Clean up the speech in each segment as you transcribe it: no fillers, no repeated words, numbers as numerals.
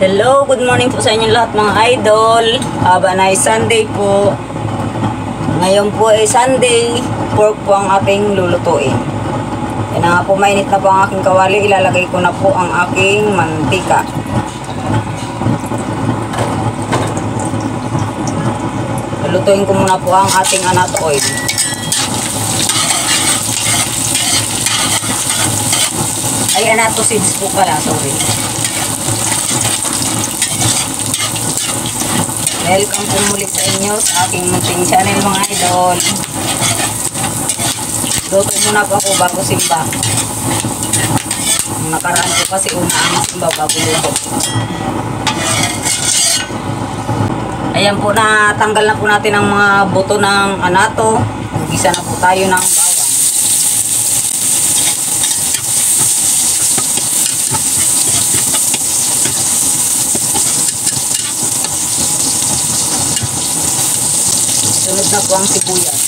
Hello, good morning po sa inyo lahat mga idol. Have a nice Sunday po. Ngayon po ay Sunday, pork po ang aking lulutuin. Yan na nga po, mainit na po ang aking kawali. Ilalagay ko na po ang aking mantika. Lulutuin ko muna po ang ating anat oil. Ay, anato seeds po pala, sorry. Welcome po muli sa inyo sa aking munting channel mga idol. Luto muna po ako bago simba. Nakaraan po kasi una ang simba bago luto. Ayan po, natanggal na po natin ang mga buto ng anato. Gisa na po tayo ng bawang. Sunod na po ang sibuyas.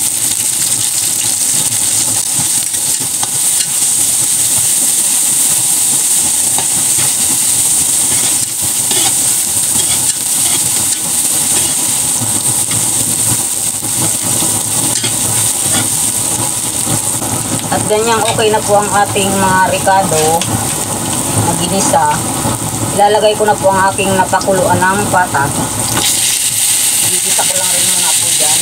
At ganyan okay na po ang ating mga ricado na ginisa. Ilalagay ko na po ang aking napakuluan ng pata. Gigisa ko lang rin muna po dyan.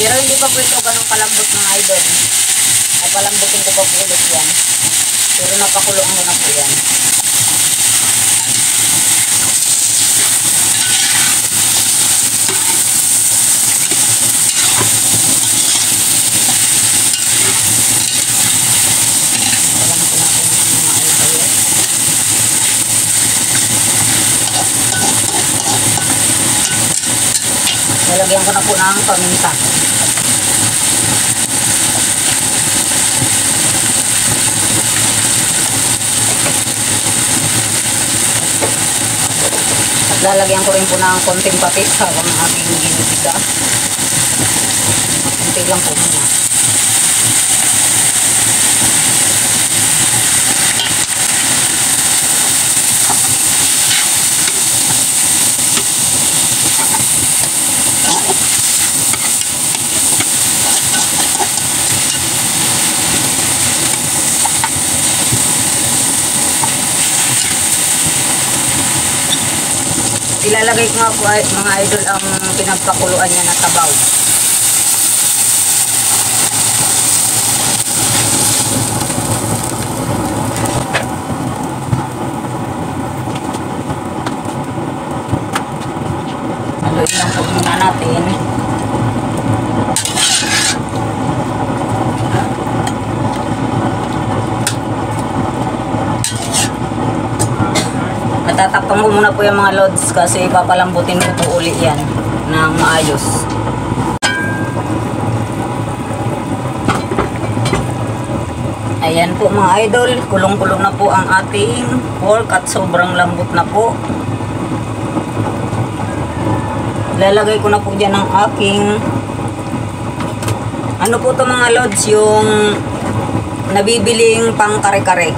Pero hindi pa po ito ganun kalambot mga idol. Ay palambutin ko pa po ulit yan. Pero napakuloan ko na po yan. Lalagyan ko na po ng paminta. At lalagyan ko rin po ng konting patis habang aking ginigisa. Konti lang po muna. Ilalagay ko nga po mga idol ang pinagpakuluan niya na tabaw. Haluin lang po muna natin. Tatakpan ko muna po yung mga loads kasi papalambutin ko po uli yan ng maayos. Ayan po mga idol, kulong-kulong na po ang ating pork at sobrang lambot na po. Lalagay ko na po dyan ang aking ano po to mga loads, yung nabibiling pang kare-kare.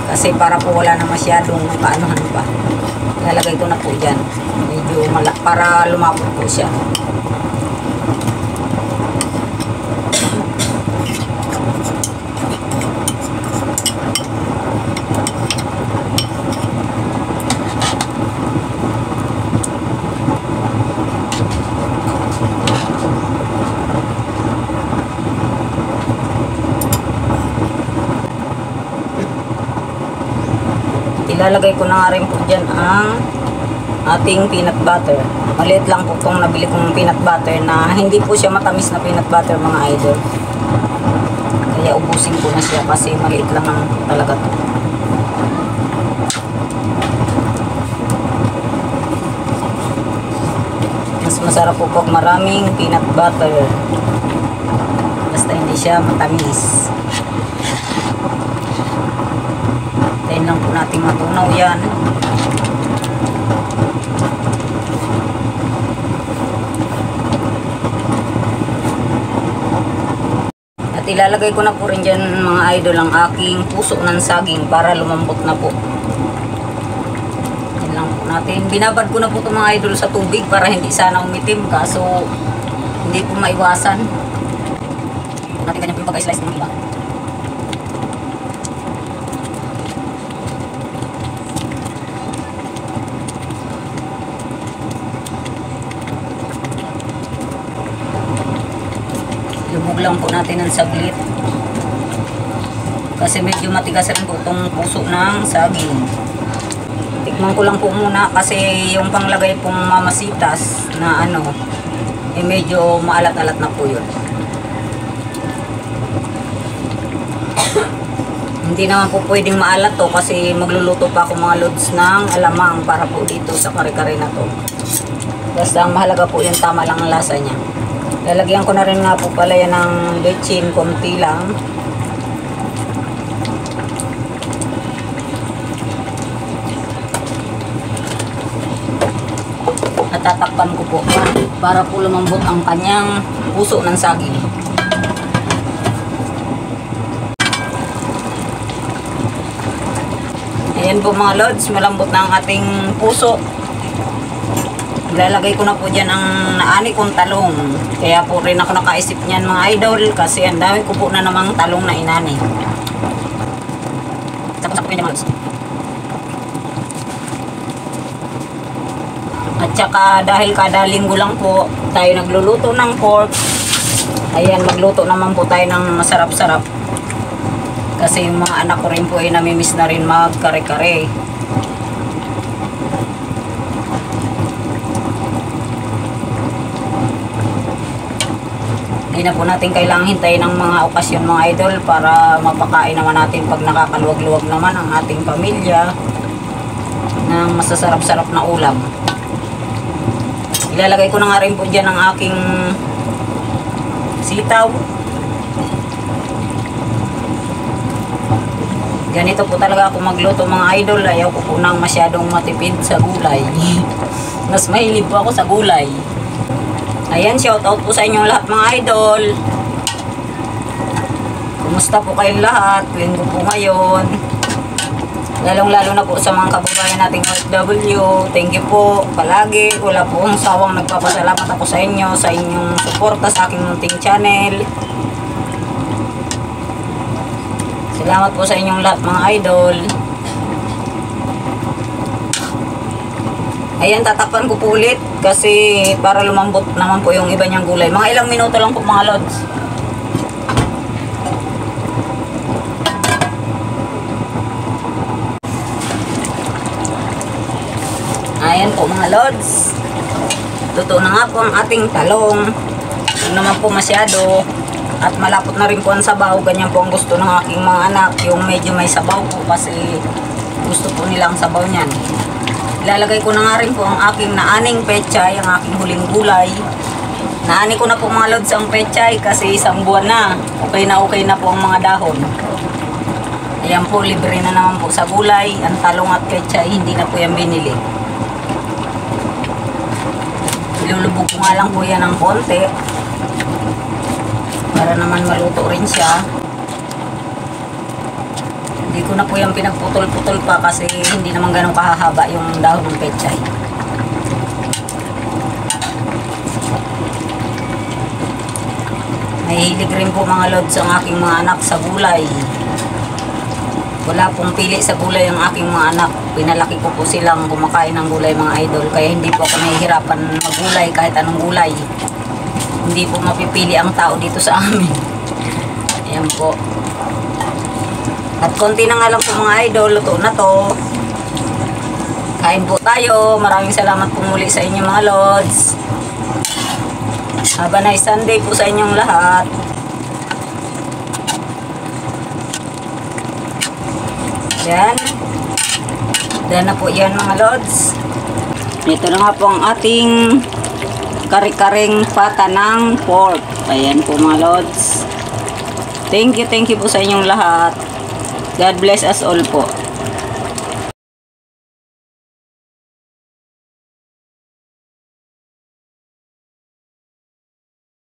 Kasi para po wala na masyadong kaanuhan pa. Lalagay ko na po dyan. Medyo malak para lumapot po siya. Ilalagay ko na nga rin po dyan ang ating peanut butter. Maliit lang po itong nabili kong peanut butter na hindi po siya matamis na peanut butter mga idol. Kaya ubusin ko na siya kasi maliit lang ang talaga to. Mas masarap po pag maraming peanut butter. Basta hindi siya matamis. Tayin lang po natin matunaw yan. At At ilalagay ko na po rin dyan mga idol ang aking puso ng saging para lumambot na po. Yan lang po natin. Binabad ko na po itong mga idol sa tubig para hindi sana umitim, kaso hindi po maiwasan. Natin ganyan po yung pag-slice ng iba. Lubog lang po natin ng saglit. Kasi medyo matigas rin po itong puso ng saging. Tikman ko lang po muna kasi yung panglagay pong mamasitas na medyo maalat-alat na po yun. Hindi naman po pwedeng maalat to kasi magluluto pa ako mga lods ng alamang para po dito sa kare-kare na to. Basta ang mahalaga po yung tama lang ang lasa niya. Lalagyan ko na rin nga po pala yan ng bechin, konti lang. At tatakpan ko po para po lumambot ang kanyang puso ng saging. Ayan po mga lods, malambot na ang ating puso. Lalagay ko na po dyan ang naani kong talong. Kaya po rin ako nakaisip niyan mga idol kasi ang dami ko po na namang talong na inani. Sakto-sakto yun mga lods. At saka dahil kada linggo lang po tayo nagluluto ng pork, ayan, magluto naman po tayo ng masarap-sarap. Kasi yung mga anak ko rin po ay namimiss na rin mag-kare-kare. Hindi na po natin kailangang hintayin ng mga okasyon mga idol para mapakain naman natin pag nakakaluwag-luwag naman ang ating pamilya ng masasarap-sarap na ulam. Ilalagay ko na nga rin po dyan ang aking sitaw. Ganito po talaga ako magluto mga idol. Ayaw ko po nang masyadong matipid sa gulay. Mas mahilig po ako sa gulay. Ayan, shoutout po sa inyong lahat mga idol. Kumusta po kayong lahat? Linggo po ngayon. Lalong-lalo na po sa mga kababayan nating OFW. Thank you po palagi. Wala po akong sawang nagpapasalamat ako sa inyo, sa inyong suporta sa aking munting channel. Salamat po sa inyong lahat mga idol. Ayan, tatakpan ko po ulit kasi para lumambot naman po yung iba niyang gulay. Mga ilang minuto lang po mga lods. Ayan po mga lods. Luto na nga po ang ating talong. Hindi naman po masyado. At malapot na rin po ang sabaw. Ganyan po ang gusto ng aking mga anak. Yung medyo may sabaw po kasi gusto po nilang sabaw niyan. Ilalagay ko na nga rin po ang aking naaning pechay, ang aking huling gulay. Naani ko na po mga lods ang pechay kasi isang buwan na. Okay na po ang mga dahon. Ayan po, libre na naman po sa gulay. Ang talong at pechay, hindi na po yan binili. Ilulubog ko nga lang po yan ng konti para naman maluto rin siya. Hindi ko na po yung pinagputol-putol pa kasi hindi naman ganun kahahaba yung dahon ng pechay. Mahilig rin po mga lods ang aking mga anak sa gulay. Wala pong pili sa gulay ang aking mga anak. Pinalaki ko po silang kumakain ng gulay mga idol. Kaya hindi po ako nahihirapan maggulay kahit anong gulay. Hindi po mapipili ang tao dito sa amin. Ayan po. At konti na nga lang po mga idol, luto na to. Kain po tayo. Maraming salamat po muli sa inyo mga lods. Have a nice Sunday po sa inyong lahat. Yan. Yan na po yan mga lods. Ito na nga po ang ating kare-kareng pata ng pork. Ayan po mga lods. Thank you po sa inyong lahat. God bless us all po.